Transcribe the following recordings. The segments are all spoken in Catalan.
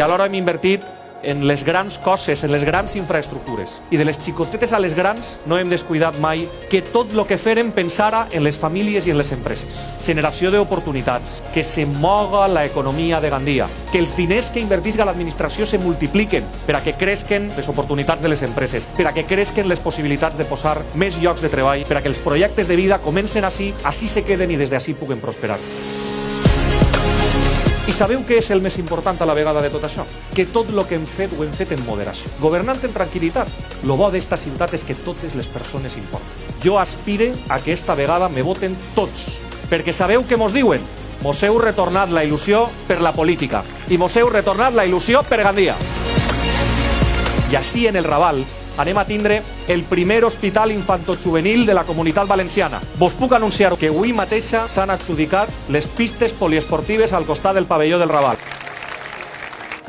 I alhora hem invertit en les grans coses, en les grans infraestructures. I de les xicotetes a les grans no hem descuidat mai que tot el que fèrem pensara en les famílies i en les empreses. Generació d'oportunitats, que se moga l'economia de Gandia, que els diners que invertisca l'administració se multipliquen per a que cresquen les oportunitats de les empreses, per a que cresquen les possibilitats de posar més llocs de treball, per a que els projectes de vida comencen així se queden i des d'ací puguen prosperar. I sabeu què és el més important a la vegada de tot això? Que tot el que hem fet ho hem fet en moderació, governant en tranquil·litat. Lo bo d'esta ciutat és que totes les persones importen. Jo aspire a que esta vegada me voten tots, perquè sabeu què mos diuen? Mos heu retornat la il·lusió per la política i mos heu retornat la il·lusió per Gandia. I així en el Raval anem a tindre el primer hospital infantojuvenil de la Comunitat Valenciana. Vos puc anunciar que avui mateixa s'han adjudicat les pistes poliesportives al costat del pavelló del Raval.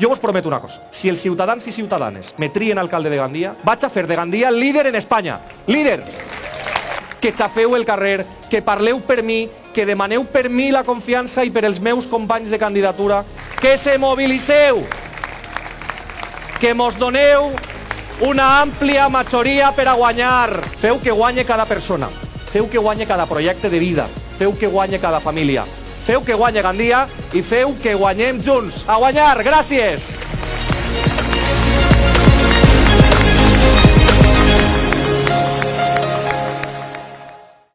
Jo vos prometo una cosa. Si els ciutadans i ciutadanes me trien alcalde de Gandia, vaig a fer de Gandia líder en Espanya. Líder! Que xafeu el carrer, que parleu per mi, que demaneu per mi la confiança i per els meus companys de candidatura, que se mobiliseu, que mos doneu una àmplia majoria per a guanyar. Feu que guanye cada persona, feu que guanye cada projecte de vida, feu que guanye cada família, feu que guanye Gandia i feu que guanyem junts. A guanyar! Gràcies!